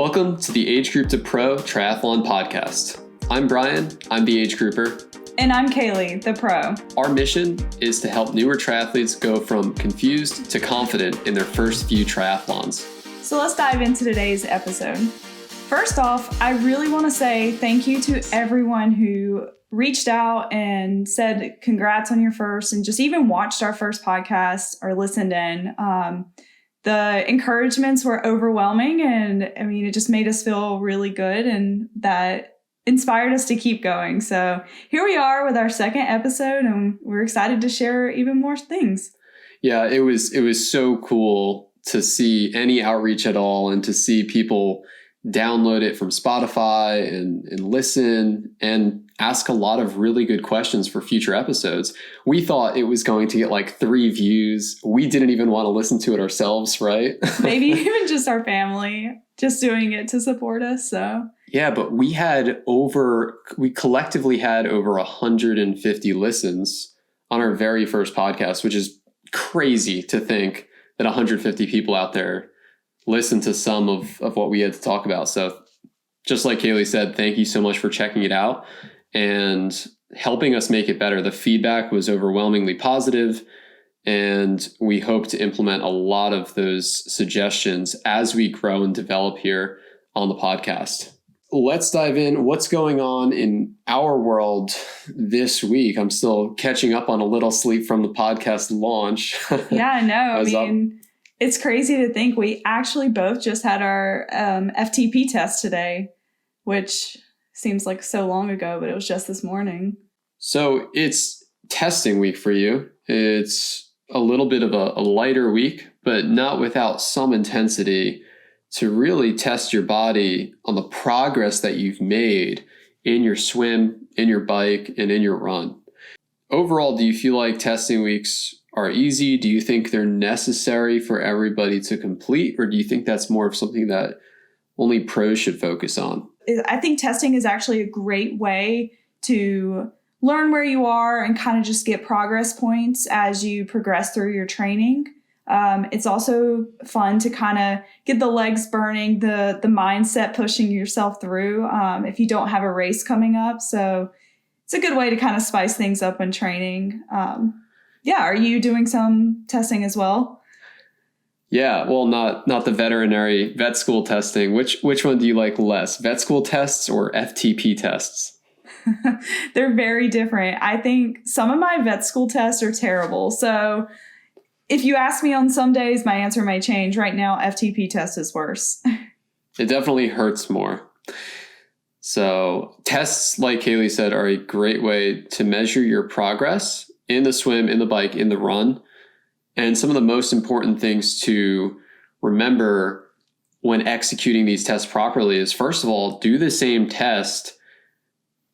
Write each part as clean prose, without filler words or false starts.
Welcome to the Age Group to Pro Triathlon podcast. I'm Brian, I'm the age grouper. And I'm Kaylee, the pro. Our mission is to help newer triathletes go from confused to confident in their first few triathlons. So let's dive into today's episode. First off, I really want to say thank you to everyone who reached out and said congrats on your first and just even watched our first podcast or listened in. The encouragements were overwhelming, and it just made us feel really good, and that inspired us to keep going. So here we are with our second episode, and we're excited to share even more things. Yeah, it was so cool to see any outreach at all and to see people download it from Spotify and listen and ask a lot of really good questions for future episodes. We thought it was going to get like 3 views. We didn't even want to listen to it ourselves, right? Maybe even just our family just doing it to support us. So yeah, but we collectively had over 150 listens on our very first podcast, which is crazy to think that 150 people out there listen to some of what we had to talk about. So just like Kaylee said, thank you so much for checking it out and helping us make it better. The feedback was overwhelmingly positive, and we hope to implement a lot of those suggestions as we grow and develop here on the podcast. Let's dive in. What's going on in our world this week? I'm still catching up on a little sleep from the podcast launch. Yeah, I know. It's crazy to think we actually both just had our FTP test today, which seems like so long ago, but it was just this morning. So it's testing week for you. It's a little bit of a lighter week, but not without some intensity to really test your body on the progress that you've made in your swim, in your bike, and in your run. Overall, do you feel like testing weeks are easy? Do you think they're necessary for everybody to complete? Or do you think that's more of something that only pros should focus on? I think testing is actually a great way to learn where you are and kind of just get progress points as you progress through your training. It's also fun to kind of get the legs burning, the mindset pushing yourself through if you don't have a race coming up. So it's a good way to kind of spice things up when training. Yeah. Are you doing some testing as well? Yeah. Well, not the vet school testing. Which one do you like less? Vet school tests or FTP tests? They're very different. I think some of my vet school tests are terrible. So if you ask me on some days, my answer may change. Right now, FTP test is worse. It definitely hurts more. So tests, like Kaylee said, are a great way to measure your progress in the swim, in the bike, in the run. And some of the most important things to remember when executing these tests properly is, first of all, do the same test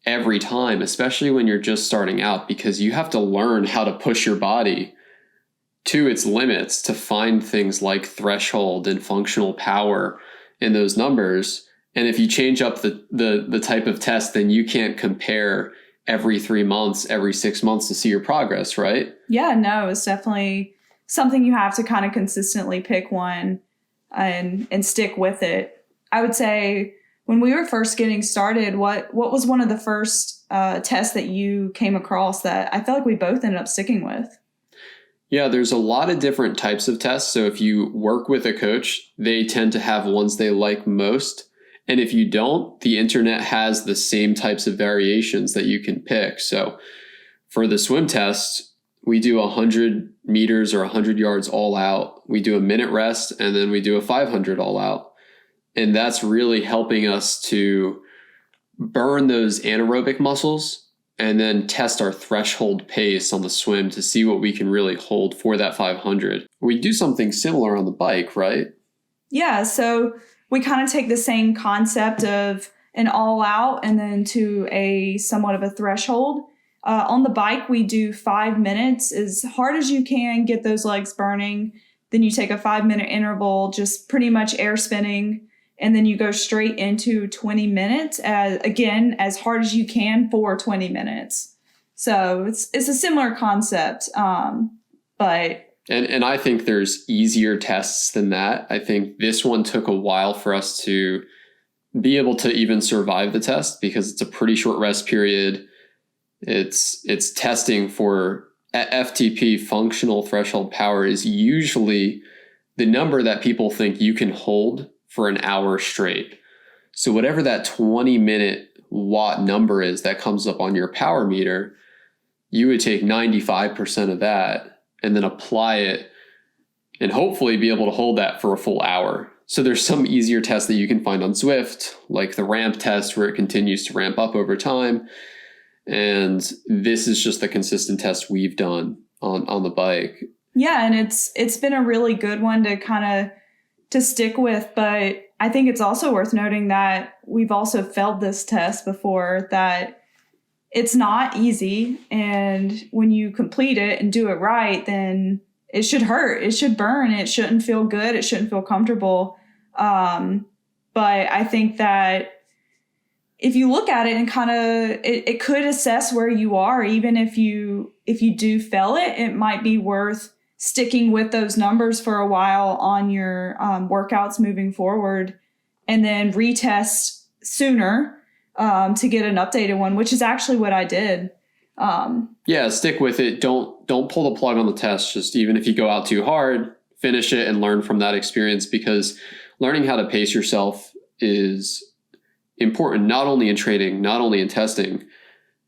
every time, especially when you're just starting out, because you have to learn how to push your body to its limits to find things like threshold and functional power in those numbers. And if you change up the type of test, then you can't compare every 3 months, every 6 months to see your progress, right? Yeah, no, it's definitely something you have to kind of consistently pick one and stick with it. I would say when we were first getting started, what was one of the first tests that you came across that I feel like we both ended up sticking with? Yeah, there's a lot of different types of tests. So if you work with a coach, they tend to have ones they like most. And if you don't, the internet has the same types of variations that you can pick. So for the swim test, we do 100 meters or 100 yards all out. We do a minute rest, and then we do a 500 all out. And that's really helping us to burn those anaerobic muscles and then test our threshold pace on the swim to see what we can really hold for that 500. We do something similar on the bike, right? Yeah, so we kind of take the same concept of an all out and then to a somewhat of a threshold. On the bike, we do 5 minutes as hard as you can, get those legs burning. Then you take a 5-minute interval, just pretty much air spinning. And then you go straight into 20 minutes, again, as hard as you can for 20 minutes. So it's a similar concept, but... And I think there's easier tests than that. I think this one took a while for us to be able to even survive the test because it's a pretty short rest period. It's testing for FTP, functional threshold power, is usually the number that people think you can hold for an hour straight. So whatever that 20-minute watt number is that comes up on your power meter, you would take 95% of that and then apply it and hopefully be able to hold that for a full hour. So there's some easier tests that you can find on Zwift, like the ramp test where it continues to ramp up over time. And this is just the consistent test we've done on the bike. Yeah, and it's been a really good one to kind of to stick with, but I think it's also worth noting that we've also failed this test before, that it's not easy, and when you complete it and do it right, then it should hurt, it should burn, it shouldn't feel good, it shouldn't feel comfortable. But I think that if you look at it and kind of, it could assess where you are. Even if you do fail it, it might be worth sticking with those numbers for a while on your workouts moving forward, and then retest sooner to get an updated one, which is actually what I did. Yeah, stick with it. Don't pull the plug on the test. Just even if you go out too hard, finish it and learn from that experience, because learning how to pace yourself is important, not only in training, not only in testing,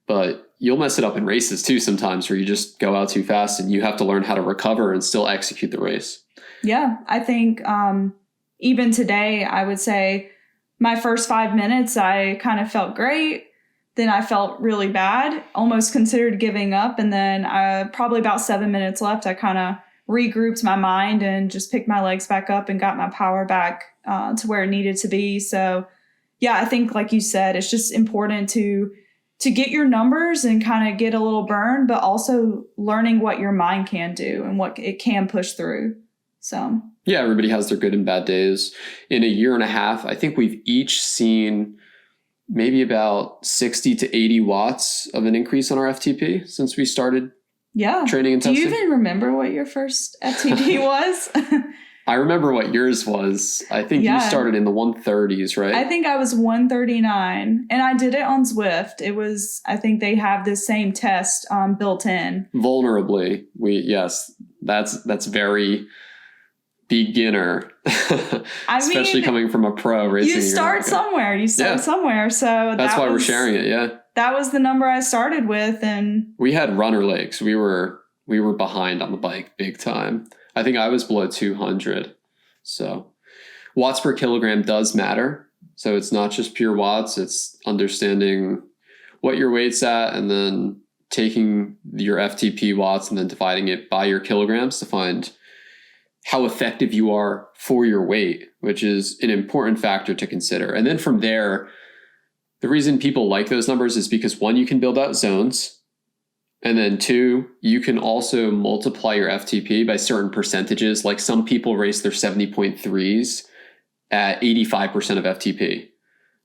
but you'll mess it up in races too sometimes, where you just go out too fast and you have to learn how to recover and still execute the race. Yeah, I think even today, I would say my first 5 minutes, I kind of felt great. Then I felt really bad, almost considered giving up. And then probably about 7 minutes left, I kind of regrouped my mind and just picked my legs back up and got my power back to where it needed to be. So yeah, I think like you said, it's just important to get your numbers and kind of get a little burn, but also learning what your mind can do and what it can push through. So yeah, everybody has their good and bad days. In a year and a half, I think we've each seen maybe about 60 to 80 watts of an increase on our FTP since we started training and testing. Do you even remember what your first FTP was? I remember what yours was. I think you started in the 130s, right? I think I was 139, and I did it on Zwift. It was, I think they have the same test built in. Vulnerably. That's very beginner. Especially coming from a pro racing. You start somewhere. So that's why we're sharing it. Yeah. That was the number I started with, and we had runner legs. We were behind on the bike big time. I think I was below 200. So watts per kilogram does matter. So it's not just pure watts. It's understanding what your weight's at and then taking your FTP watts and then dividing it by your kilograms to find how effective you are for your weight, which is an important factor to consider. And then from there, the reason people like those numbers is because, one, you can build out zones. And then two, you can also multiply your FTP by certain percentages. Like some people race their 70.3s at 85% of FTP.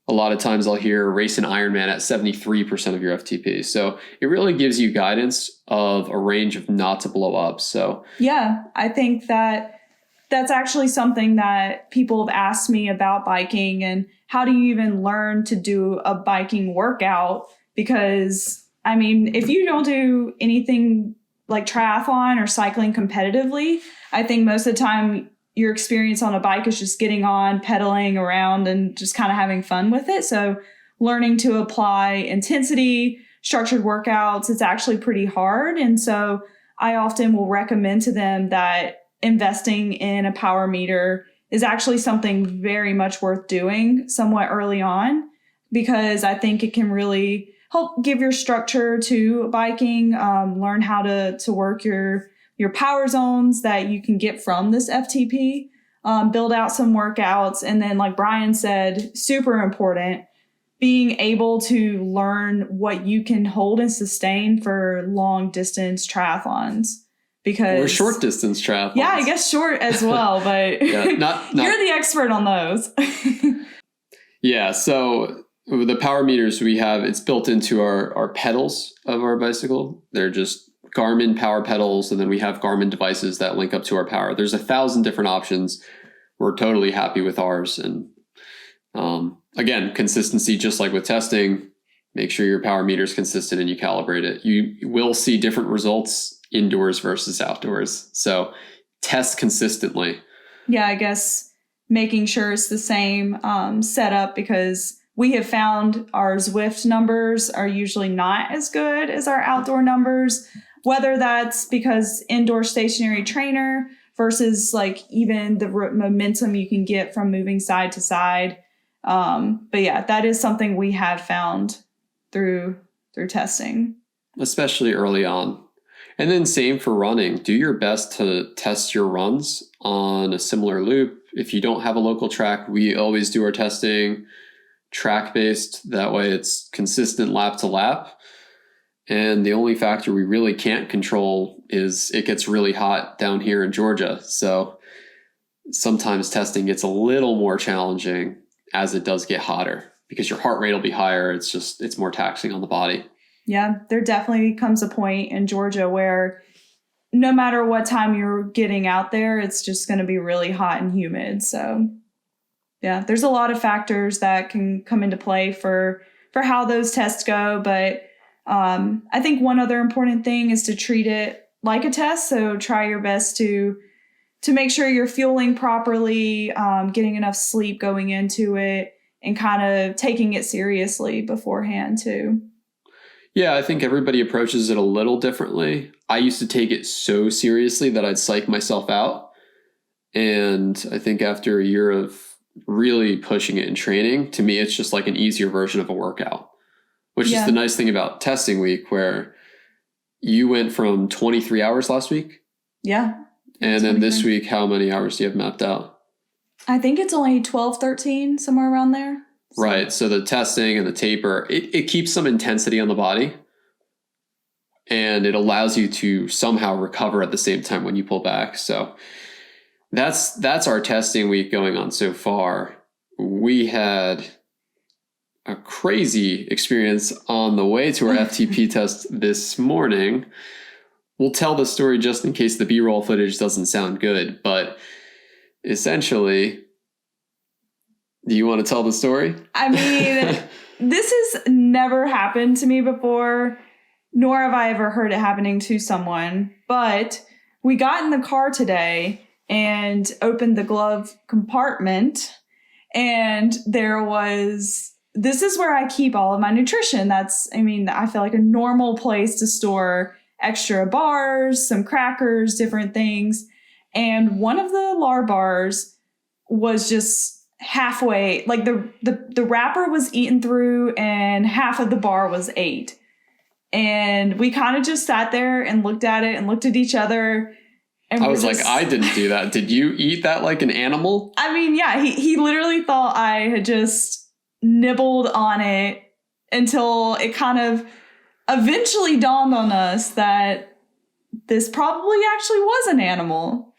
A lot of times I'll hear race an Ironman at 73% of your FTP. So it really gives you guidance of a range of not to blow up. So yeah, I think that's actually something that people have asked me about biking, and how do you even learn to do a biking workout? Because I mean, if you don't do anything like triathlon or cycling competitively, I think most of the time your experience on a bike is just getting on, pedaling around, and just kind of having fun with it. So learning to apply intensity, structured workouts, it's actually pretty hard. And so I often will recommend to them that investing in a power meter is actually something very much worth doing somewhat early on, because I think it can really help give your structure to biking, learn how to work your power zones that you can get from this FTP, build out some workouts. And then, like Brian said, super important, being able to learn what you can hold and sustain for long distance triathlons. Or short distance triathlons. Yeah, I guess short as well, but you're the expert on those. Yeah, so the power meters we have, it's built into our pedals of our bicycle. They're just Garmin power pedals, and then we have Garmin devices that link up to our power. There's 1,000 different options. We're totally happy with ours, and again, consistency, just like with testing, make sure your power meter is consistent and you calibrate it. You will see different results indoors versus outdoors. So test consistently. Yeah, I guess making sure it's the same setup, because we have found our Zwift numbers are usually not as good as our outdoor numbers, whether that's because indoor stationary trainer versus like even the momentum you can get from moving side to side. But yeah, that is something we have found through testing. Especially early on. And then same for running. Do your best to test your runs on a similar loop. If you don't have a local track, we always do our testing track-based. That way it's consistent lap to lap. And the only factor we really can't control is it gets really hot down here in Georgia. So sometimes testing gets a little more challenging as it does get hotter because your heart rate will be higher. It's more taxing on the body. Yeah, there definitely comes a point in Georgia where no matter what time you're getting out there, it's just going to be really hot and humid. So yeah, there's a lot of factors that can come into play for how those tests go. But I think one other important thing is to treat it like a test. So try your best to make sure you're fueling properly, getting enough sleep going into it, and kind of taking it seriously beforehand too. Yeah, I think everybody approaches it a little differently. I used to take it so seriously that I'd psych myself out. And I think after a year of really pushing it in training, to me, it's just like an easier version of a workout, which is the nice thing about testing week, where you went from 23 hours last week. Yeah. And then this week, how many hours do you have mapped out? I think it's only 12, 13, somewhere around there. Right. So the testing and the taper, it keeps some intensity on the body, and it allows you to somehow recover at the same time when you pull back. So that's our testing week going on so far. We had a crazy experience on the way to our FTP test this morning. We'll tell the story just in case the B-roll footage doesn't sound good, but essentially, do you want to tell the story? I mean, this has never happened to me before, nor have I ever heard it happening to someone. But we got in the car today and opened the glove compartment, and this is where I keep all of my nutrition. I feel like a normal place to store extra bars, some crackers, different things. And one of the LAR bars was just halfway, like the wrapper was eaten through and half of the bar was ate. And we kind of just sat there and looked at it and looked at each other. And I was like, I didn't do that. Did you eat that like an animal? I mean, yeah, he literally thought I had just nibbled on it until it kind of eventually dawned on us that this probably actually was an animal.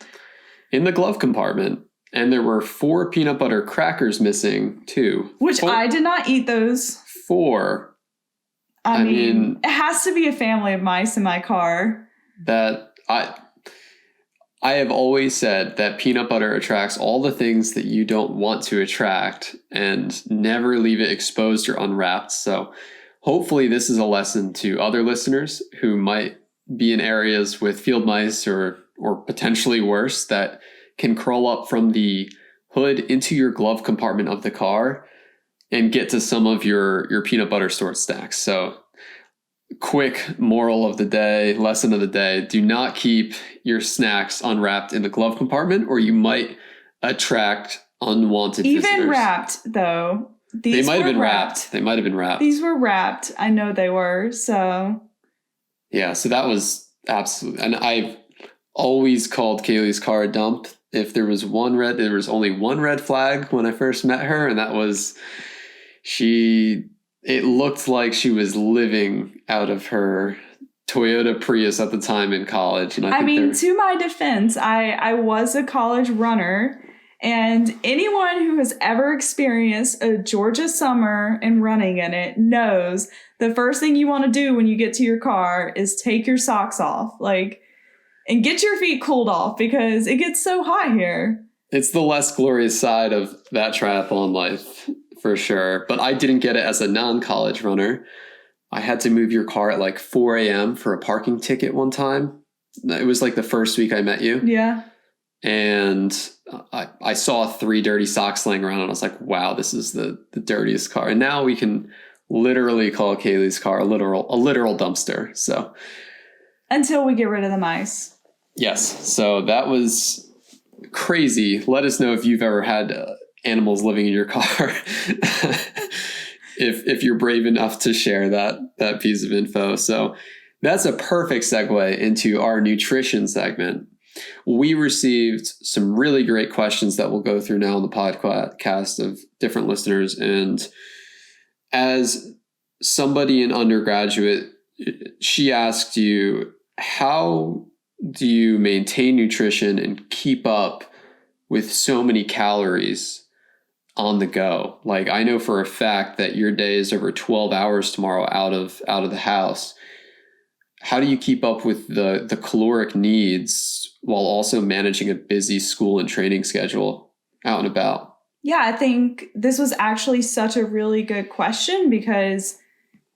In the glove compartment. And there were 4 peanut butter crackers missing, too. Which I did not eat those. 4. I mean, it has to be a family of mice in my car. That I have always said that peanut butter attracts all the things that you don't want to attract, and never leave it exposed or unwrapped. So hopefully this is a lesson to other listeners who might be in areas with field mice or potentially worse, that can crawl up from the hood into your glove compartment of the car and get to some of your peanut butter stored snacks. So quick moral of the day, lesson of the day, do not keep your snacks unwrapped in the glove compartment, or you might attract unwanted visitors. Even wrapped, though. They might have been wrapped. They might have been wrapped. These were wrapped. I know they were. So yeah, so that was absolutely, and I've always called Kaylee's car a dump. If there was only one red flag when I first met her, and that was it looked like she was living out of her Toyota Prius at the time in college. And to my defense, I was a college runner, and anyone who has ever experienced a Georgia summer and running in it knows the first thing you want to do when you get to your car is take your socks off. And get your feet cooled off, because it gets so hot here. It's the less glorious side of that triathlon life. for sure. But I didn't get it as a non-college runner. I had to move your car at like 4 a.m. for a parking ticket one time. It was like the first week I met you. Yeah. And I saw 3 dirty socks laying around and I was like, wow, this is the dirtiest car. And now we can literally call Kaylee's car a literal dumpster. So until we get rid of the mice. yes. So that was crazy. Let us know if you've ever had animals living in your car. if you're brave enough to share that piece of info. So that's a perfect segue into our nutrition segment. We received some really great questions that we'll go through now on the podcast of different listeners. And as somebody in undergraduate, she asked you, how do you maintain nutrition and keep up with so many calories on the go? Like, I know for a fact that your day is over 12 hours tomorrow out of the house. How do you keep up with the caloric needs while also managing a busy school and training schedule out and about? Yeah, I think this was actually such a really good question because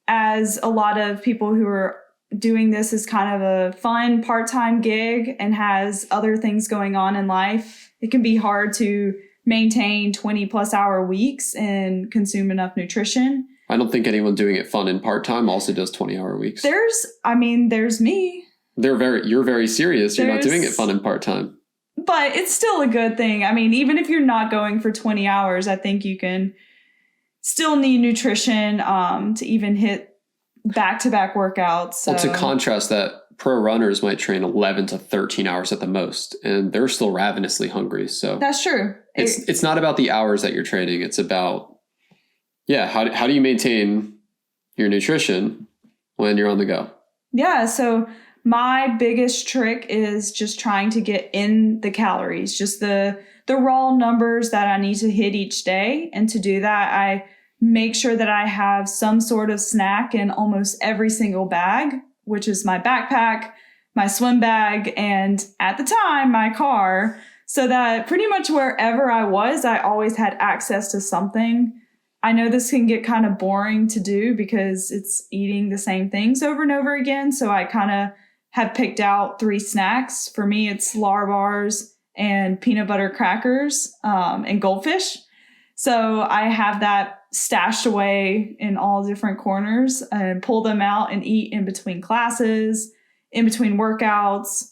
as a lot of people who are doing this as kind of a fun part-time gig and has other things going on in life, it can be hard to maintain 20 plus hour weeks and consume enough nutrition. I don't think anyone doing it fun and part-time also does 20-hour weeks. There's me. You're very serious. You're not doing it fun and part-time. But it's still a good thing. I mean, even if you're not going for 20 hours, I think you can still need nutrition to even hit back-to-back workit's. So. Well, to contrast that, pro runners might train 11 to 13 hours at the most, and they're still ravenously hungry. So that's true. It's not about the hours that you're training. It's about, how do you maintain your nutrition when you're on the go? Yeah, so my biggest trick is just trying to get in the calories, just the raw numbers that I need to hit each day. And to do that, I make sure that I have some sort of snack in almost every single bag, which is my backpack, my swim bag, and at the time, my car, so that pretty much wherever I was, I always had access to something. I know this can get kind of boring to do because it's eating the same things over and over again. So I kind of have picked out 3 snacks. For me, it's Larbars and peanut butter crackers and goldfish. So I have that stashed away in all different corners and pull them out and eat in between classes, in between workouts.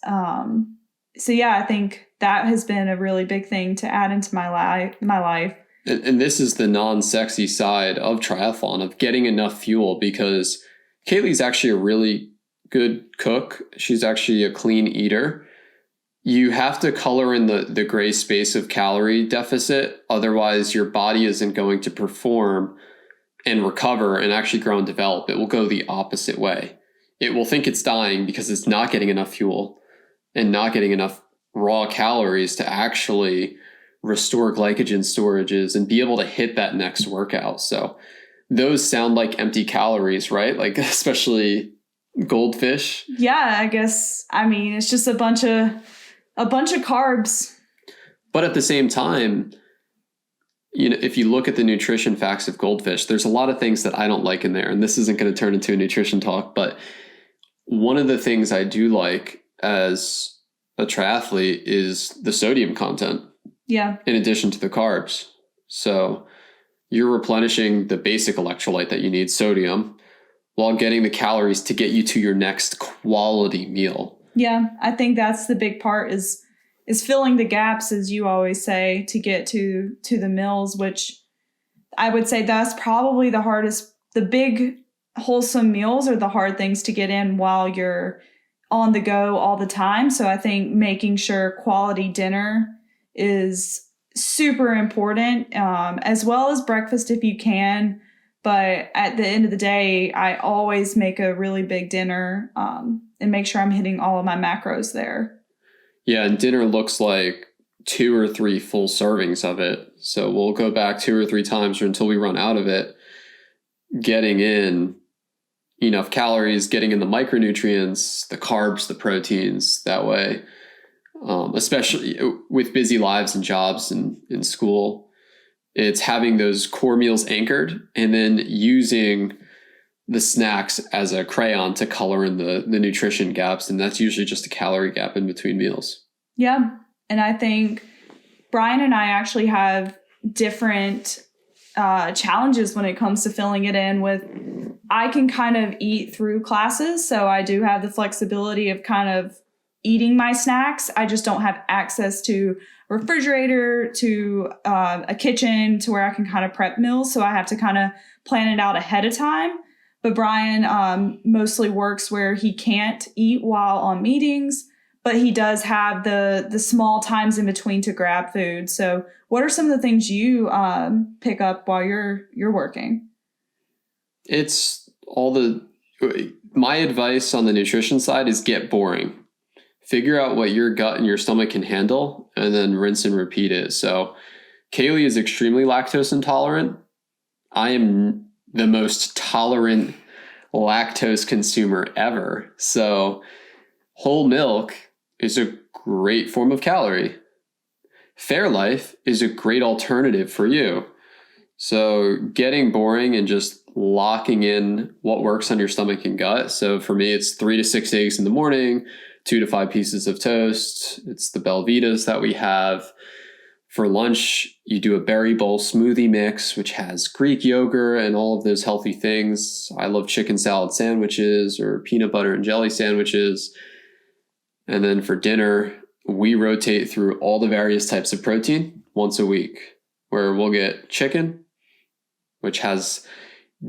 So yeah, I think that has been a really big thing to add into my life. And this is the non-sexy side of triathlon, of getting enough fuel, because Kaylee's actually a really good cook. She's actually a clean eater. You have to color in the gray space of calorie deficit. Otherwise, your body isn't going to perform and recover and actually grow and develop. It will go the opposite way. It will think it's dying because it's not getting enough fuel and not getting enough raw calories to actually restore glycogen storages and be able to hit that next workout. So those sound like empty calories, right? Like, especially goldfish. Yeah, I guess. I mean, it's just a bunch of carbs. But at the same time, if you look at the nutrition facts of goldfish, there's a lot of things that I don't like in there. And this isn't going to turn into a nutrition talk, but one of the things I do like as a triathlete is the sodium content. Yeah. In addition to the carbs. So you're replenishing the basic electrolyte that you need, sodium, while getting the calories to get you to your next quality meal. Yeah, I think that's the big part is filling the gaps, as you always say, to get to the meals, which I would say that's probably the hardest. The big wholesome meals are the hard things to get in while you're on the go all the time. So I think making sure quality dinner is super important, as well as breakfast if you can. But at the end of the day, I always make a really big dinner and make sure I'm hitting all of my macros there. Yeah, and dinner looks like 2 or 3 full servings of it. So we'll go back 2 or 3 times or until we run out of it, getting in enough calories, getting in the micronutrients, the carbs, the proteins that way. Especially with busy lives and jobs and in school, It's having those core meals anchored and then using the snacks as a crayon to color in the nutrition gaps. And that's usually just a calorie gap in between meals. Yeah. And I think Brian and I actually have different challenges when it comes to filling it in with, I can kind of eat through classes. So I do have the flexibility of kind of eating my snacks. I just don't have access to a refrigerator, to a kitchen to where I can kind of prep meals. So I have to kind of plan it out ahead of time. But Brian mostly works where he can't eat while on meetings, but he does have the small times in between to grab food. So what are some of the things you pick up while you're working? It's my advice on the nutrition side is get boring. Figure out what your gut and your stomach can handle and then rinse and repeat it. So Kaylee is extremely lactose intolerant. I am the most tolerant lactose consumer ever. So whole milk is a great form of calorie. Fairlife is a great alternative for you. So getting boring and just locking in what works on your stomach and gut. So for me, it's 3 to 6 eggs in the morning, 2 to 5 pieces of toast. It's the Belvitas that we have. For lunch, you do a berry bowl smoothie mix, which has Greek yogurt and all of those healthy things. I love chicken salad sandwiches or peanut butter and jelly sandwiches. And then for dinner, we rotate through all the various types of protein once a week, where we'll get chicken, which has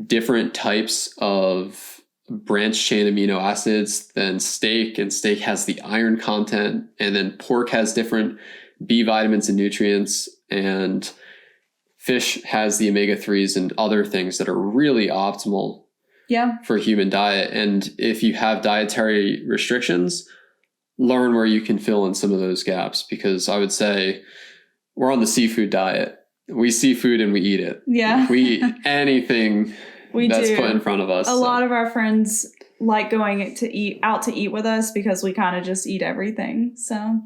different types of branched chain amino acids than steak, and steak has the iron content, and then pork has different B vitamins and nutrients, and fish has the omega-3s and other things that are really optimal for human diet. And if you have dietary restrictions, learn where you can fill in some of those gaps, because I would say we're on the seafood diet. We see food and we eat it. Yeah. We eat anything that's put in front of us. A lot of our friends like going out to eat with us because we kind of just eat everything. So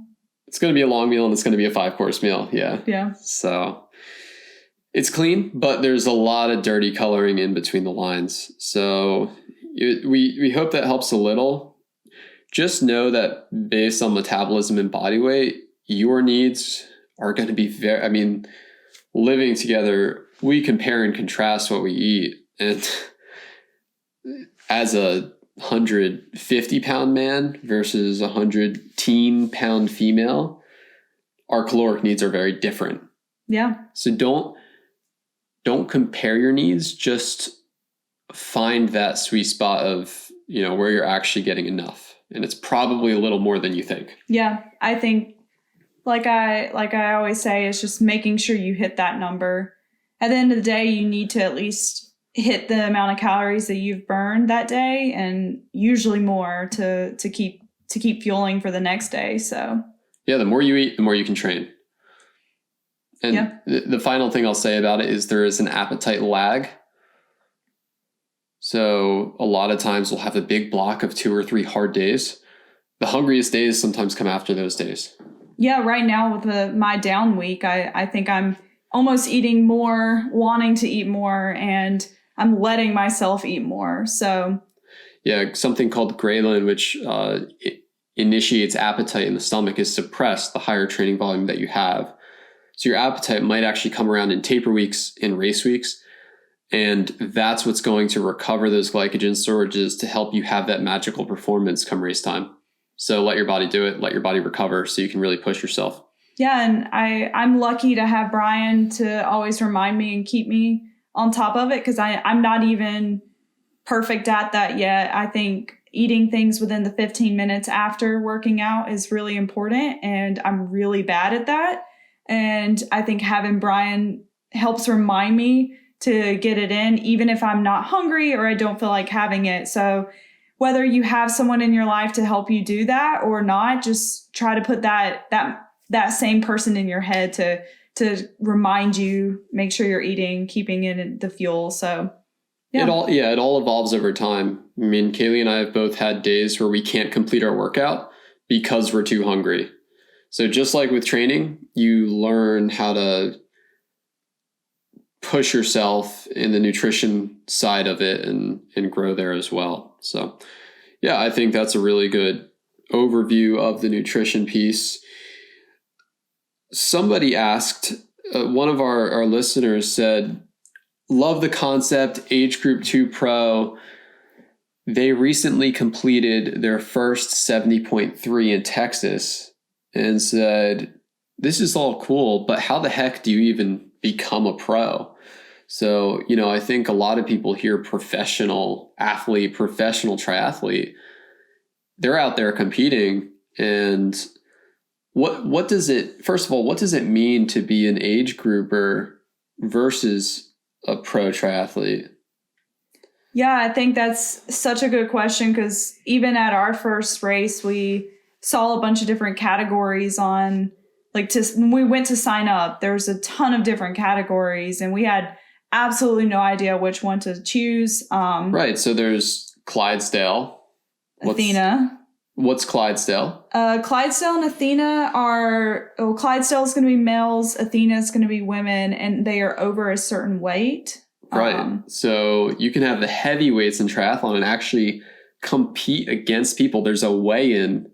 it's going to be a long meal and it's going to be a 5-course meal. Yeah. Yeah. So it's clean, but there's a lot of dirty coloring in between the lines. So we hope that helps a little. Just know that based on metabolism and body weight, your needs are going to be living together, we compare and contrast what we eat. And as a 150-pound man versus a 100-pound female, our caloric needs are very different. Yeah. So don't compare your needs. Just find that sweet spot of, where you're actually getting enough. And it's probably a little more than you think. Yeah. I think, like I always say, it's just making sure you hit that number. At the end of the day, you need to at least hit the amount of calories that you've burned that day, and usually more to keep fueling for the next day. So yeah, the more you eat, the more you can train. And the final thing I'll say about it is there is an appetite lag. So a lot of times we'll have a big block of 2 or 3 hard days. The hungriest days sometimes come after those days. Yeah, right now with my down week, I think I'm almost eating more, wanting to eat more, and I'm letting myself eat more. So yeah, something called ghrelin, which initiates appetite in the stomach, is suppressed the higher training volume that you have. So your appetite might actually come around in taper weeks, in race weeks. And that's what's going to recover those glycogen storages to help you have that magical performance come race time. So let your body do it, let your body recover so you can really push yourself. Yeah, and I'm lucky to have Brian to always remind me and keep me on top of it, because I'm not even perfect at that yet. I think eating things within the 15 minutes after working out is really important, and I'm really bad at that. And I think having Brian helps remind me to get it in, even if I'm not hungry or I don't feel like having it. So whether you have someone in your life to help you do that or not, just try to put that same person in your head to remind you, make sure you're eating, keeping in the fuel. So yeah. It all evolves over time. I mean, Kaylee and I have both had days where we can't complete our workout because we're too hungry. So just like with training, you learn how to push yourself in the nutrition side of it and grow there as well. So yeah, I think that's a really good overview of the nutrition piece. Somebody asked, one of our listeners said, love the concept, age group 2 pro. They recently completed their first 70.3 in Texas and said, this is all cool, but how the heck do you even become a pro? So, I think a lot of people hear professional athlete, professional triathlete. They're out there competing. And what does it, first of all, what does it mean to be an age grouper versus a pro triathlete? Yeah, I think that's such a good question, because even at our first race, we saw a bunch of different categories on, when we went to sign up, there's a ton of different categories, and we had absolutely no idea which one to choose. Right. So there's Clydesdale. Athena. What's Clydesdale? Clydesdale and Athena Clydesdale is going to be males, Athena is going to be women, and they are over a certain weight. Right. So you can have the heavyweights in triathlon and actually compete against people. There's a weigh-in,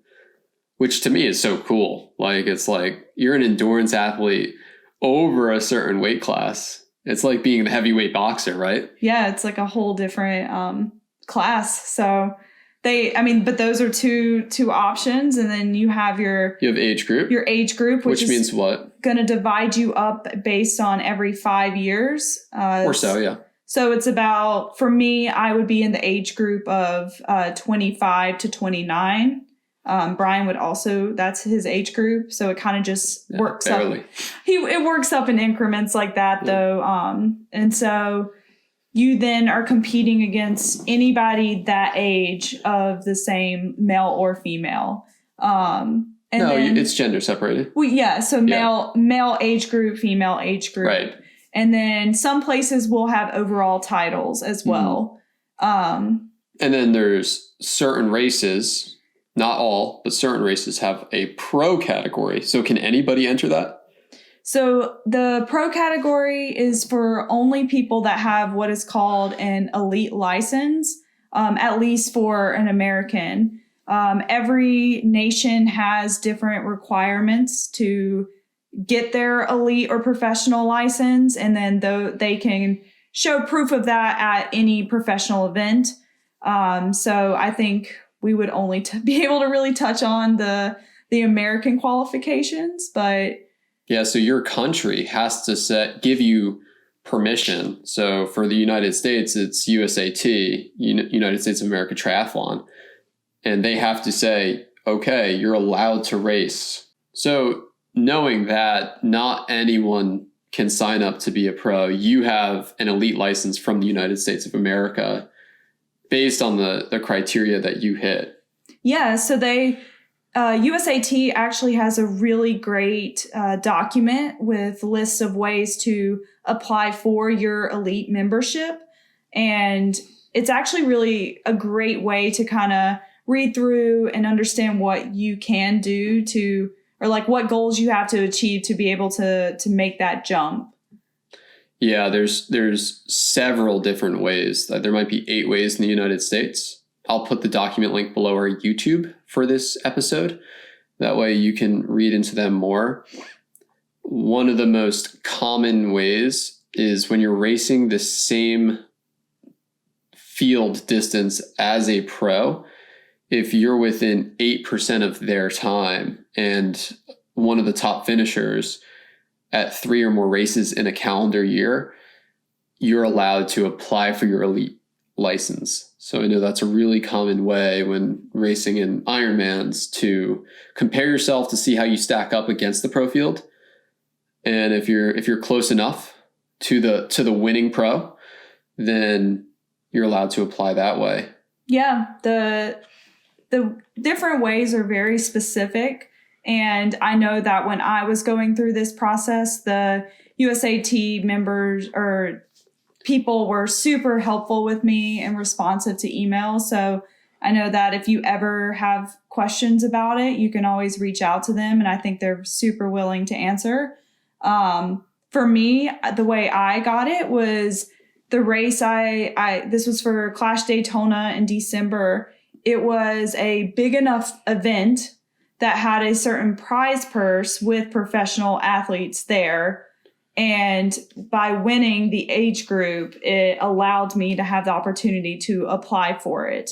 which to me is so cool. It's like you're an endurance athlete over a certain weight class. It's like being the heavyweight boxer, right? Yeah, it's like a whole different class. So but those are two options, and then you have your age group. Your age group, which means what? Going to divide you up based on every 5 years. Or so, yeah. So it's about, for me, I would be in the age group of 25 to 29. Brian would also, that's his age group. So it kind of just works barely. It works up in increments like that, though. And so you then are competing against anybody that age of the same male or female. It's gender separated. Well, yeah. So male age group, female age group. Right. And then some places will have overall titles as well. And then there's certain races, not all, but certain races have a pro category. So can anybody enter that? So the pro category is for only people that have what is called an elite license, at least for an American. Every nation has different requirements to get their elite or professional license, and then they can show proof of that at any professional event. So I think we would only be able to really touch on the American qualifications, but yeah, so your country has to give you permission. So for the United States, it's USAT, United States of America Triathlon. And they have to say, okay, you're allowed to race. So knowing that not anyone can sign up to be a pro, you have an elite license from the United States of America based on the criteria that you hit. Yeah, so USAT actually has a really great document with lists of ways to apply for your elite membership. And it's actually really a great way to kind of read through and understand what you can do or what goals you have to achieve to be able to make that jump. Yeah, there's several different ways. There might be 8 ways in the United States. I'll put the document link below our YouTube for this episode. That way you can read into them more. One of the most common ways is when you're racing the same field distance as a pro, if you're within 8% of their time and one of the top finishers at 3 or more races in a calendar year, you're allowed to apply for your elite license. So I know that's a really common way when racing in Ironmans to compare yourself to see how you stack up against the pro field. And if you're close enough to the winning pro, then you're allowed to apply that way. Yeah, the different ways are very specific. And I know that when I was going through this process, the USAT members or people were super helpful with me and responsive to email. So I know that if you ever have questions about it, you can always reach out to them. And I think they're super willing to answer. for me, the way I got it was the race this was for Clash Daytona in December. It was a big enough event that had a certain prize purse with professional athletes there. And by winning the age group, it allowed me to have the opportunity to apply for it.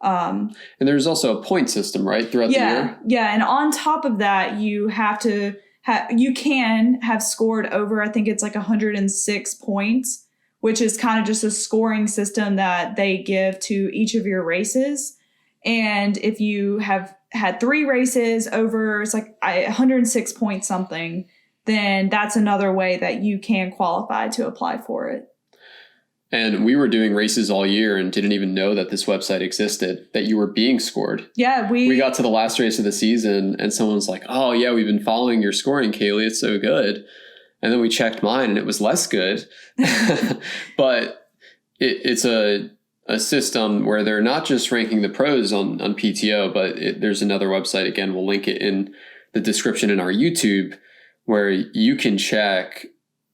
And there's also a point system, right, throughout the year? Yeah. And on top of that, you have to you can have scored over, I think it's like 106 points, which is kind of just a scoring system that they give to each of your races. And if you have had 3 races over, it's like 106 point something, then that's another way that you can qualify to apply for it. And we were doing races all year and didn't even know that this website existed, that you were being scored. Yeah, we got to the last race of the season and someone was like, oh yeah, we've been following your scoring, Kaylee. It's so good. And then we checked mine and it was less good. But it's a system where they're not just ranking the pros on PTO, but there's another website. Again, we'll link it in the description in our YouTube, where you can check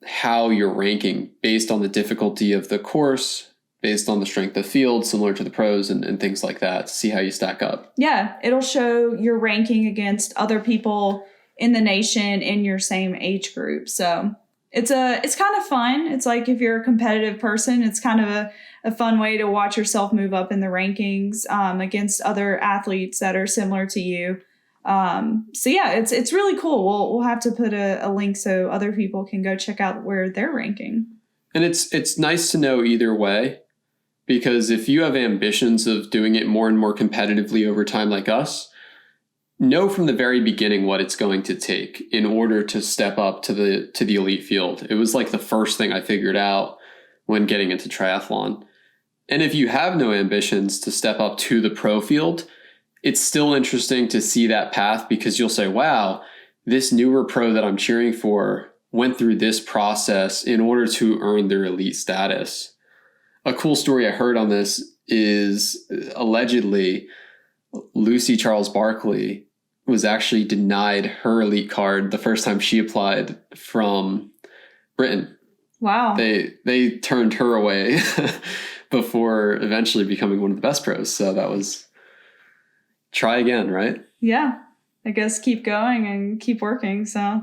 how you're ranking based on the difficulty of the course, based on the strength of field, similar to the pros and things like that, to see how you stack up. Yeah, it'll show your ranking against other people in the nation in your same age group. So it's kind of fun. It's like if you're a competitive person, it's kind of a fun way to watch yourself move up in the rankings against other athletes that are similar to you. So yeah, it's really cool. We'll have to put a link so other people can go check out where they're ranking. And it's nice to know either way, because if you have ambitions of doing it more and more competitively over time like us, know from the very beginning what it's going to take in order to step up to the elite field. It was like the first thing I figured out when getting into triathlon. And if you have no ambitions to step up to the pro field, it's still interesting to see that path, because you'll say, wow, this newer pro that I'm cheering for went through this process in order to earn their elite status. A cool story I heard on this is allegedly Lucy Charles Barkley was actually denied her elite card the first time she applied from Britain. Wow. They turned her away before eventually becoming one of the best pros. So that was... try again, right? Yeah. I guess keep going and keep working. So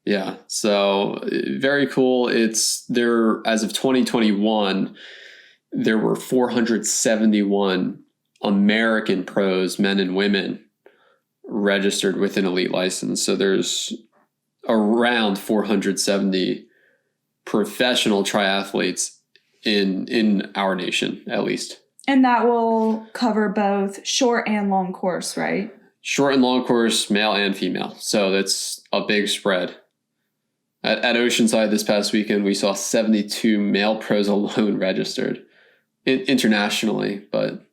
yeah. So very cool. It's there as of 2021, there were 471 American pros, men and women, registered with an elite license. So there's around 470 professional triathletes in our nation, at least. And that will cover both short and long course, right? Short and long course, male and female. So that's a big spread. At Oceanside this past weekend, we saw 72 male pros alone registered internationally. But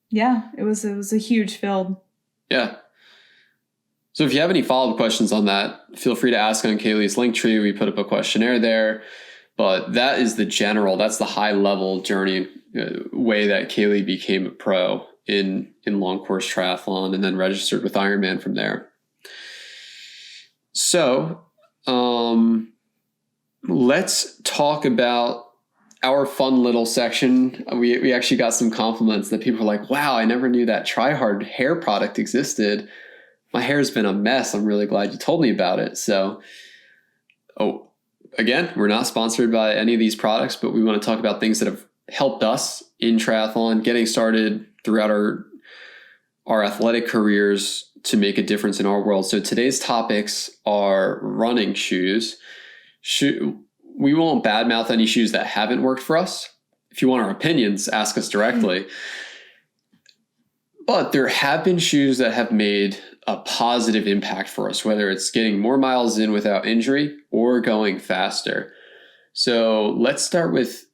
yeah, it was a huge field. Yeah. So if you have any follow-up questions on that, feel free to ask on Kaylee's Linktree. We put up a questionnaire there. But that is that's the high-level journey way that Kaylee became a pro in long course triathlon and then registered with Ironman from there. So let's talk about our fun little section. We actually got some compliments that people were like, wow, I never knew that Try Hard hair product existed. My hair's been a mess. I'm really glad you told me about it. So, again, we're not sponsored by any of these products, but we want to talk about things that have helped us in triathlon, getting started throughout our athletic careers to make a difference in our world. So today's topics are running shoes. We won't badmouth any shoes that haven't worked for us. If you want our opinions, ask us directly. But there have been shoes that have made a positive impact for us, whether it's getting more miles in without injury or going faster. So let's start with,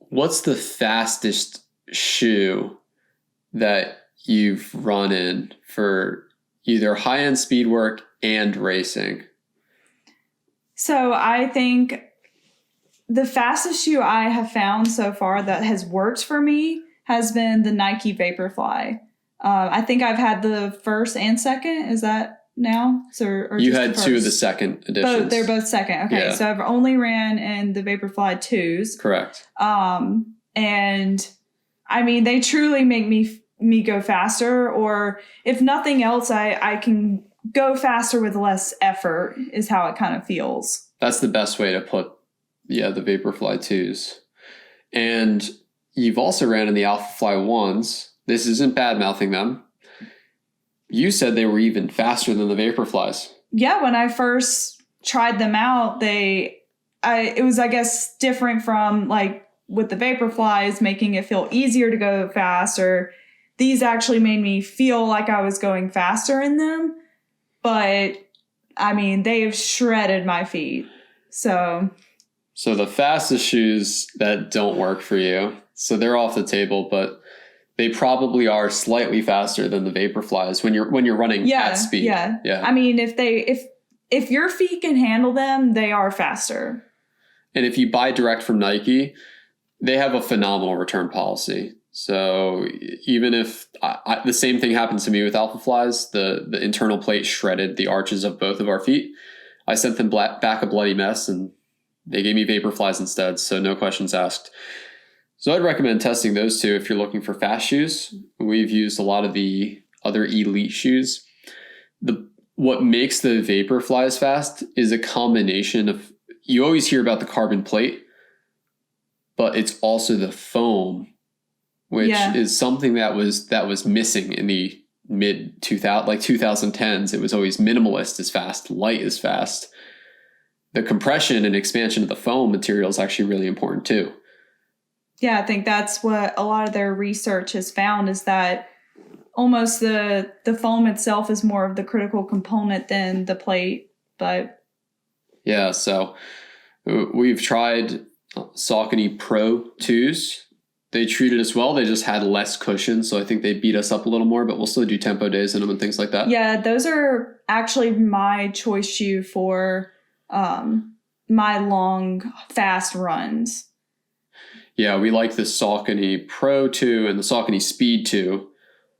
what's the fastest shoe that you've run in for either high-end speed work and racing? So I think the fastest shoe I have found so far that has worked for me has been the Nike Vaporfly. I think I've had the first and second. Is that now? So, or You just had the two of the first? second editions. They're both second. Okay, Yeah. so I've only ran in the Vaporfly 2s. Correct. And I mean, they truly make me go faster, or if nothing else, I can go faster with less effort is how it kind of feels. That's the best way to put, the Vaporfly 2s. And you've also ran in the Alphafly 1s. This isn't bad-mouthing them. You said they were even faster than the Vaporflies. Yeah, when I first tried them out, it was, I guess, different from like with the Vaporflies, making it feel easier to go faster. These actually made me feel like I was going faster in them. But, I mean, they've shredded my feet. So the fastest shoes that don't work for you, so they're off the table, but they probably are slightly faster than the Vaporflies when you're running at speed. Yeah. Yeah. I mean, if your feet can handle them, they are faster. And if you buy direct from Nike, they have a phenomenal return policy. So even if the same thing happened to me with Alphaflies, the internal plate shredded the arches of both of our feet. I sent them back a bloody mess, and they gave me Vaporflies instead. So no questions asked. So I'd recommend testing those two if you're looking for fast shoes. We've used a lot of the other elite shoes. What makes the Vaporflies fast is a combination of, you always hear about the carbon plate, but it's also the foam, which is something that was missing in the mid 2010s. It was always minimalist is fast, light is fast. The compression and expansion of the foam material is actually really important too. Yeah, I think that's what a lot of their research has found, is that almost the foam itself is more of the critical component than the plate. But yeah, so we've tried Saucony Pro 2s. They treated us well. They just had less cushion, so I think they beat us up a little more, but we'll still do tempo days in them and things like that. Yeah, those are actually my choice shoe for my long, fast runs. Yeah, we like the Saucony Pro 2 and the Saucony Speed 2.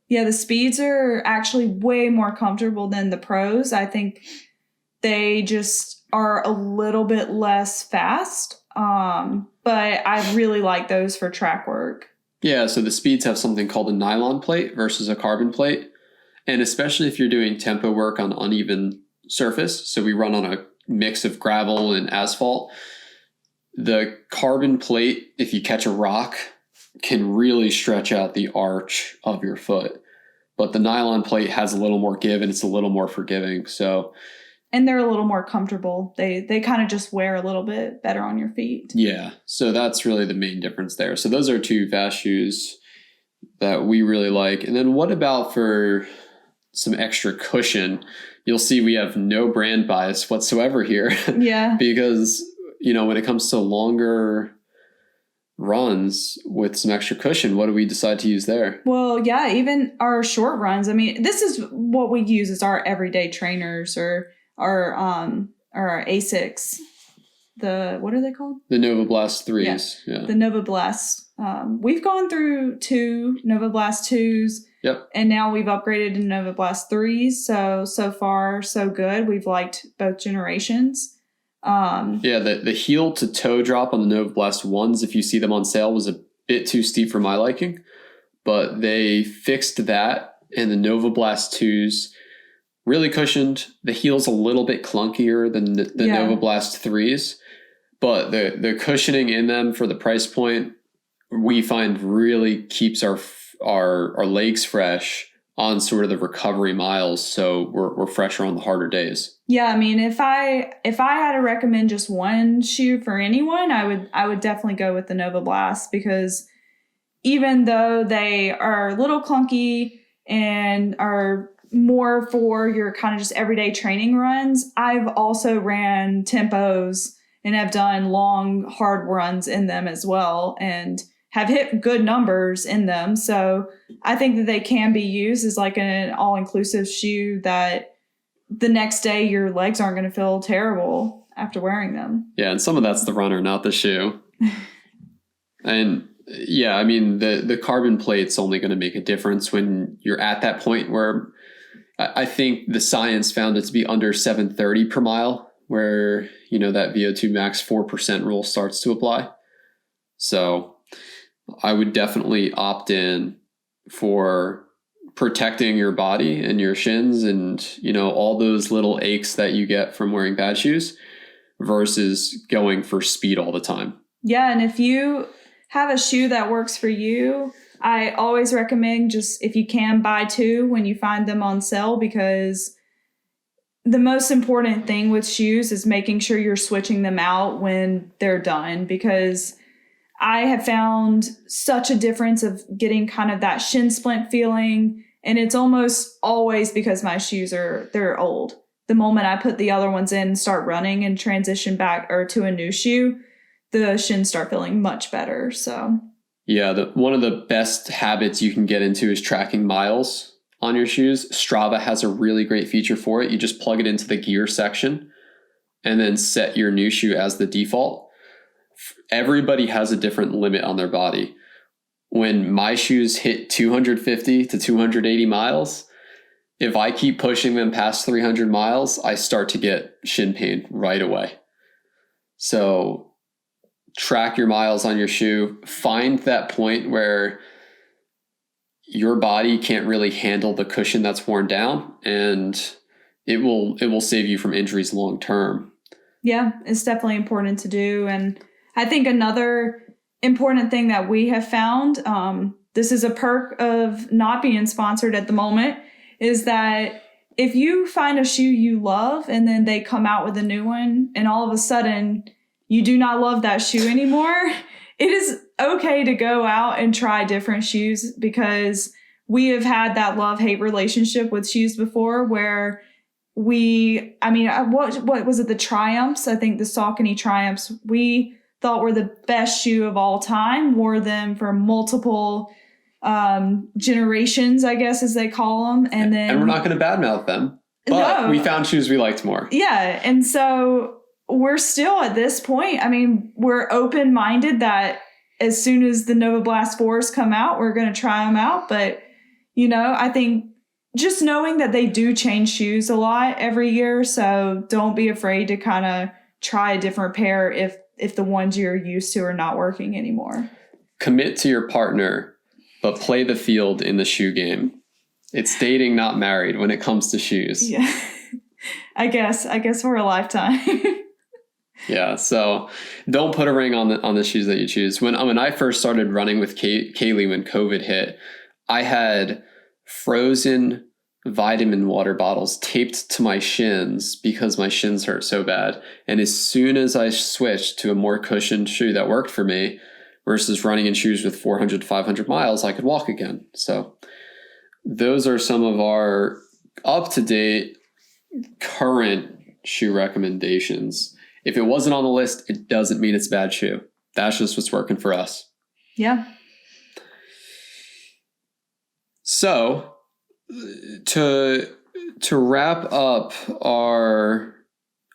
Yeah, the Speeds are actually way more comfortable than the Pros. I think they just are a little bit less fast. But I really like those for track work. Yeah, so the Speeds have something called a nylon plate versus a carbon plate. And especially if you're doing tempo work on uneven surface, so we run on a mix of gravel and asphalt, the carbon plate, if you catch a rock, can really stretch out the arch of your foot. But the nylon plate has a little more give and it's a little more forgiving. And they're a little more comfortable. They kind of just wear a little bit better on your feet. Yeah, so that's really the main difference there. So those are two fast shoes that we really like. And then what about for some extra cushion? You'll see we have no brand bias whatsoever here. Yeah. Because, when it comes to longer runs with some extra cushion, what do we decide to use there? Well, yeah, even our short runs. I mean, this is what we use as our everyday trainers or our Asics. What are they called? The Nova Blast 3s. Yeah. The Nova Blast. We've gone through 2 Nova Blast 2s. Yep. And now we've upgraded to Nova Blast 3s. So far, so good. We've liked both generations. The heel to toe drop on the Nova Blast 1s, if you see them on sale, was a bit too steep for my liking. But they fixed that, and the Nova Blast 2s really cushioned. The heel's a little bit clunkier than the Nova Blast 3s. But the cushioning in them for the price point, we find really keeps our legs fresh on sort of the recovery miles, so we're fresher on the harder days. Yeah, I mean, if I had to recommend just one shoe for anyone, I would definitely go with the Nova Blast, because even though they are a little clunky and are more for your kind of just everyday training runs, I've also ran tempos and have done long, hard runs in them as well, and have hit good numbers in them. So I think that they can be used as like an all-inclusive shoe that the next day your legs aren't going to feel terrible after wearing them. Yeah, and some of that's the runner, not the shoe. And yeah, I mean, the carbon plate's only going to make a difference when you're at that point where I think the science found it to be under 730 per mile, where, that VO2 max 4% rule starts to apply. So I would definitely opt in for protecting your body and your shins and, all those little aches that you get from wearing bad shoes versus going for speed all the time. Yeah. And if you have a shoe that works for you, I always recommend just, if you can, buy 2 when you find them on sale, because the most important thing with shoes is making sure you're switching them out when they're done, because I have found such a difference of getting kind of that shin splint feeling. And it's almost always because my shoes they're old. The moment I put the other ones in and start running and transition back or to a new shoe, the shins start feeling much better. So yeah, one of the best habits you can get into is tracking miles on your shoes. Strava has a really great feature for it. You just plug it into the gear section and then set your new shoe as the default. Everybody has a different limit on their body. When my shoes hit 250 to 280 miles, if I keep pushing them past 300 miles, I start to get shin pain right away. So track your miles on your shoe. Find that point where your body can't really handle the cushion that's worn down, and it will save you from injuries long term. Yeah, it's definitely important to do. And I think another important thing that we have found, this is a perk of not being sponsored at the moment, is that if you find a shoe you love and then they come out with a new one and all of a sudden you do not love that shoe anymore, it is okay to go out and try different shoes, because we have had that love-hate relationship with shoes before where what was it? The Triumphs, I think the Saucony Triumphs, we thought were the best shoe of all time, wore them for multiple generations, I guess, as they call them. And we're not going to badmouth them, but we found shoes we liked more. Yeah. And so we're still at this point. I mean, we're open-minded that as soon as the Nova Blast 4s come out, we're going to try them out. But, I think just knowing that they do change shoes a lot every year. So don't be afraid to kind of try a different pair if the ones you're used to are not working anymore. Commit to your partner, but play the field in the shoe game. It's dating, not married when it comes to shoes. Yeah, I guess for a lifetime. Yeah, so don't put a ring on the shoes that you choose. When I first started running with Kaylee when COVID hit, I had frozen vitamin water bottles taped to my shins because my shins hurt so bad. And as soon as I switched to a more cushioned shoe that worked for me versus running in shoes with 400 to 500 miles, I could walk again. So those are some of our up-to-date current shoe recommendations. If it wasn't on the list, it doesn't mean it's a bad shoe. That's just what's working for us. Yeah. So to wrap up our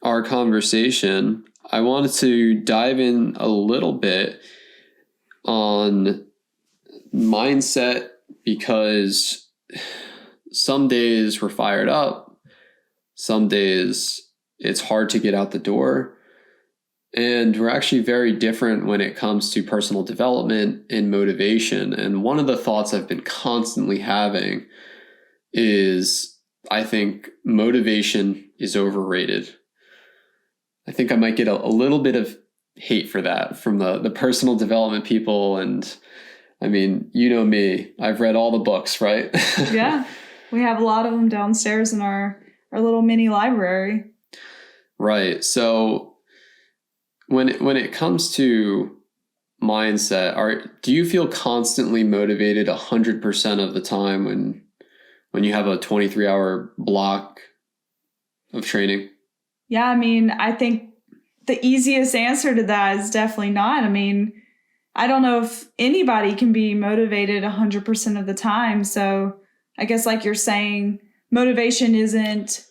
conversation, I wanted to dive in a little bit on mindset, because some days we're fired up, some days it's hard to get out the door. And we're actually very different when it comes to personal development and motivation. And one of the thoughts I've been constantly having is, I think motivation is overrated. I think I might get a little bit of hate for that from the personal development people. And I mean, you know me, I've read all the books, right? Yeah, we have a lot of them downstairs in our little mini library. Right. So when it comes to mindset, do you feel constantly motivated 100% of the time when you have a 23-hour block of training? Yeah, I mean, I think the easiest answer to that is definitely not. I mean, I don't know if anybody can be motivated 100% of the time. So I guess, like you're saying, motivation isn't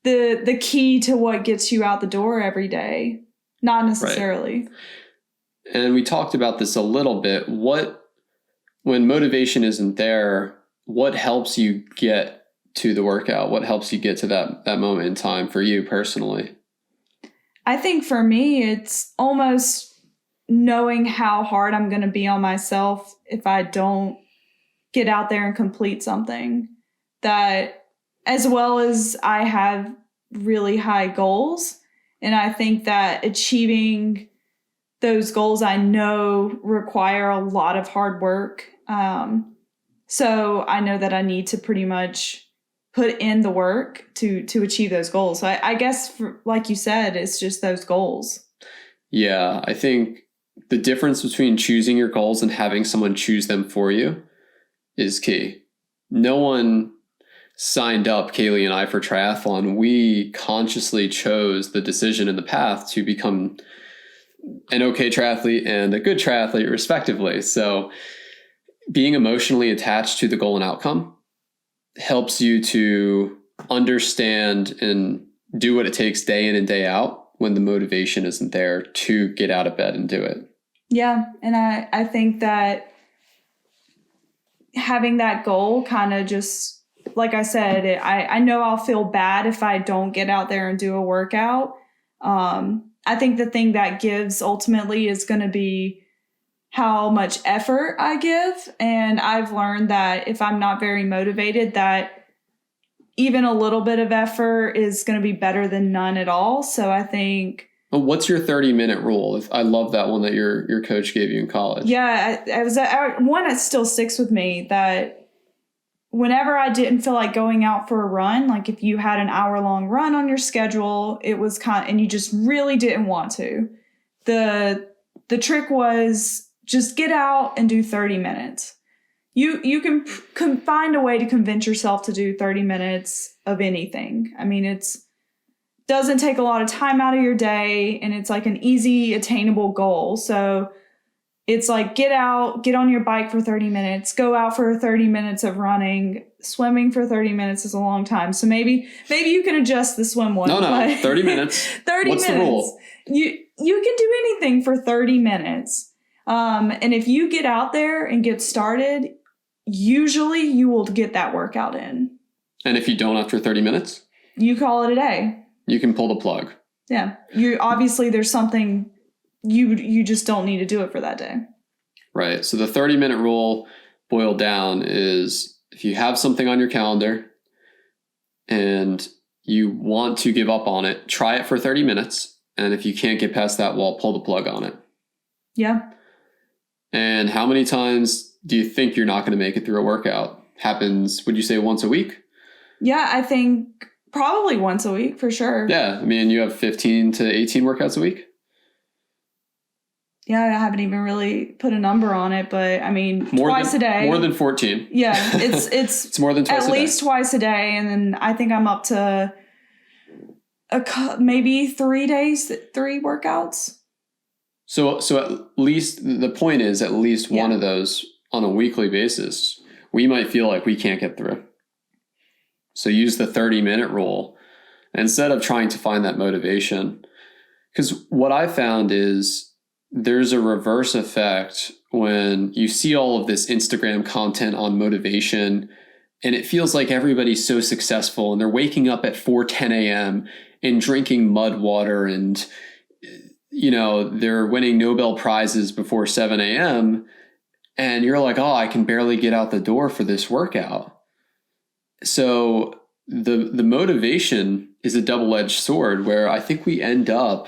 the key to what gets you out the door every day. Not necessarily. Right. And we talked about this a little bit. When motivation isn't there, what helps you get to the workout? What helps you get to that moment in time for you personally? I think for me, it's almost knowing how hard I'm going to be on myself if I don't get out there and complete something. That, as well as I have really high goals. And I think that achieving those goals I know require a lot of hard work. So I know that I need to pretty much put in the work to achieve those goals. So I guess, like you said, it's just those goals. Yeah, I think the difference between choosing your goals and having someone choose them for you is key. No one signed up Kaylee and I for triathlon. We consciously chose the decision and the path to become an okay triathlete and a good triathlete, respectively. So being emotionally attached to the goal and outcome helps you to understand and do what it takes day in and day out when the motivation isn't there to get out of bed and do it. Yeah. And I think that having that goal kind of just, like I said, I know I'll feel bad if I don't get out there and do a workout. I think the thing that gives ultimately is going to be how much effort I give. And I've learned that if I'm not very motivated, that even a little bit of effort is going to be better than none at all. So I think... What's your 30-minute rule? I love that one that your coach gave you in college. Yeah, one that still sticks with me, that whenever I didn't feel like going out for a run, like if you had an hour-long run on your schedule, it was and you just really didn't want to. The trick was just get out and do 30 minutes. You can find a way to convince yourself to do 30 minutes of anything. I mean, it's doesn't take a lot of time out of your day, and it's like an easy, attainable goal. So it's like get out, get on your bike for 30 minutes, go out for 30 minutes of running. Swimming for 30 minutes is a long time. So maybe you can adjust the swim one. No, 30 minutes. 30 What's minutes. The rule? You can do anything for 30 minutes. And if you get out there and get started, usually you will get that workout in. And if you don't after 30 minutes? You call it a day. You can pull the plug. Yeah. Obviously there's something you just don't need to do it for that day. Right. So the 30-minute rule boiled down is if you have something on your calendar and you want to give up on it, try it for 30 minutes. And if you can't get past that wall, pull the plug on it. Yeah. And how many times do you think you're not going to make it through a workout? Happens, would you say once a week? Yeah, I think probably once a week for sure. Yeah. I mean, you have 15 to 18 workouts a week? Yeah, I haven't even really put a number on it, but I mean, twice a day. More than 14. Yeah, it's it's more than twice a day. At least twice a day, and then I think I'm up to maybe 3 days, 3 workouts. So at least the point is at least one of those on a weekly basis, we might feel like we can't get through. So use the 30-minute rule instead of trying to find that motivation. Because what I found is there's a reverse effect when you see all of this Instagram content on motivation and it feels like everybody's so successful and they're waking up at 4:10 a.m. and drinking mud water and, you know, they're winning Nobel Prizes before 7 a.m. And you're like, oh, I can barely get out the door for this workout. So the motivation is a double-edged sword where I think we end up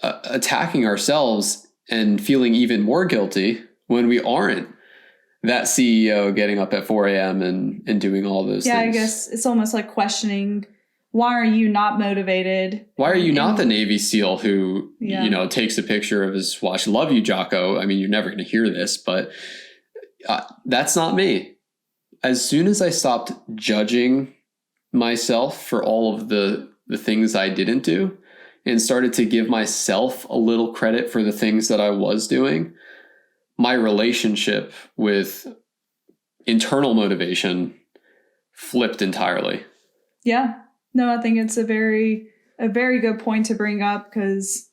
attacking ourselves and feeling even more guilty when we aren't that CEO getting up at 4 a.m. and doing all those things. Yeah, I guess it's almost like questioning, why are you not motivated? Why are you not the Navy SEAL who, you know, takes a picture of his watch? Love you, Jocko. I mean, you're never going to hear this, but that's not me. As soon as I stopped judging myself for all of the things I didn't do and started to give myself a little credit for the things that I was doing, my relationship with internal motivation flipped entirely. Yeah. No, I think it's a very good point to bring up, because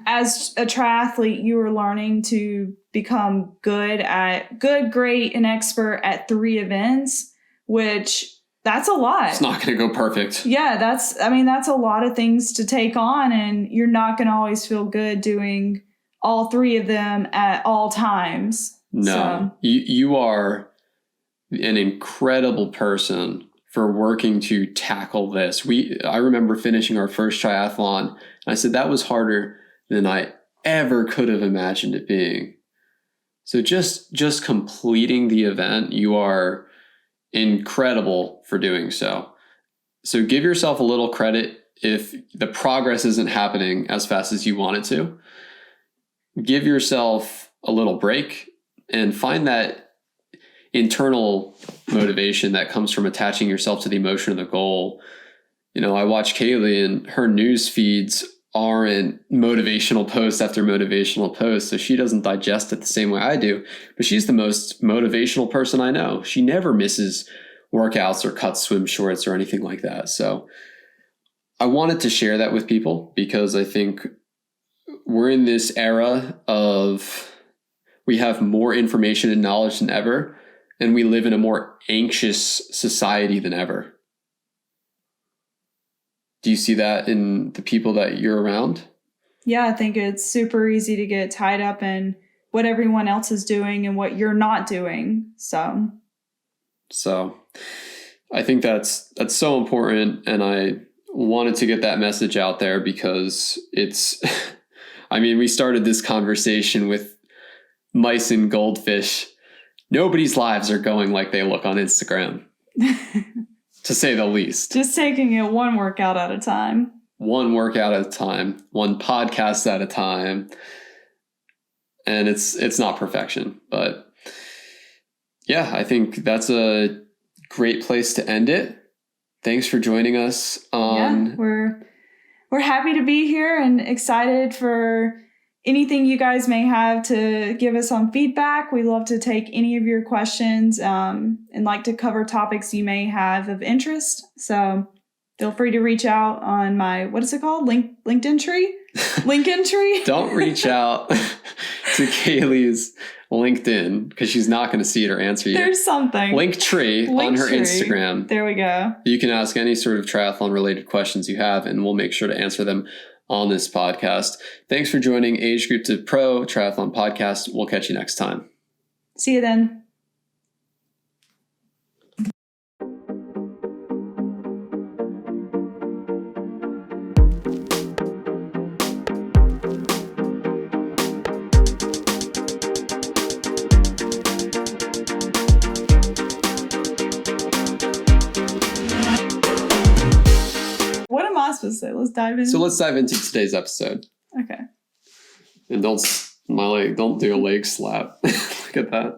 as a triathlete, you are learning to become good, great, and expert at 3 events, which that's a lot. It's not going to go perfect. Yeah, that's a lot of things to take on, and you're not going to always feel good doing all 3 of them at all times. No, So. you are an incredible person for working to tackle this. I remember finishing our first triathlon, and I said that was harder than I ever could have imagined it being. So just completing the event, you are incredible for doing so. So give yourself a little credit if the progress isn't happening as fast as you want it to. Give yourself a little break and find that internal motivation that comes from attaching yourself to the emotion of the goal. You know, I watch Kaylee and her news feeds aren't motivational post after motivational post, so she doesn't digest it the same way I do, but she's the most motivational person I know. She never misses workouts or cuts swim shorts or anything like that. So I wanted to share that with people because I think we're in this era of we have more information and knowledge than ever, and we live in a more anxious society than ever. Do you see that in the people that you're around? Yeah, I think it's super easy to get tied up in what everyone else is doing and what you're not doing. So I think that's so important, and I wanted to get that message out there because it's I mean, we started this conversation with mice and goldfish. Nobody's lives are going like they look on Instagram. To say the least. Just taking it one workout at a time. One workout at a time, one podcast at a time. And it's not perfection, but yeah, I think that's a great place to end it. Thanks for joining us on we're happy to be here and excited for anything you guys may have to give us on feedback. We love to take any of your questions and like to cover topics you may have of interest. So feel free to reach out on my, what is it called? LinkedIn tree? LinkedIn tree? Don't reach out to Kaylee's LinkedIn because she's not going to see it or answer you. There's something. Linktree on her Instagram. There we go. You can ask any sort of triathlon related questions you have, and we'll make sure to answer them on this podcast. Thanks for joining Age Group to Pro Triathlon Podcast. We'll catch you next time. See you then. What am I supposed to say? Let's dive in. So let's dive into today's episode. Okay. And don't do a leg slap. Look at that.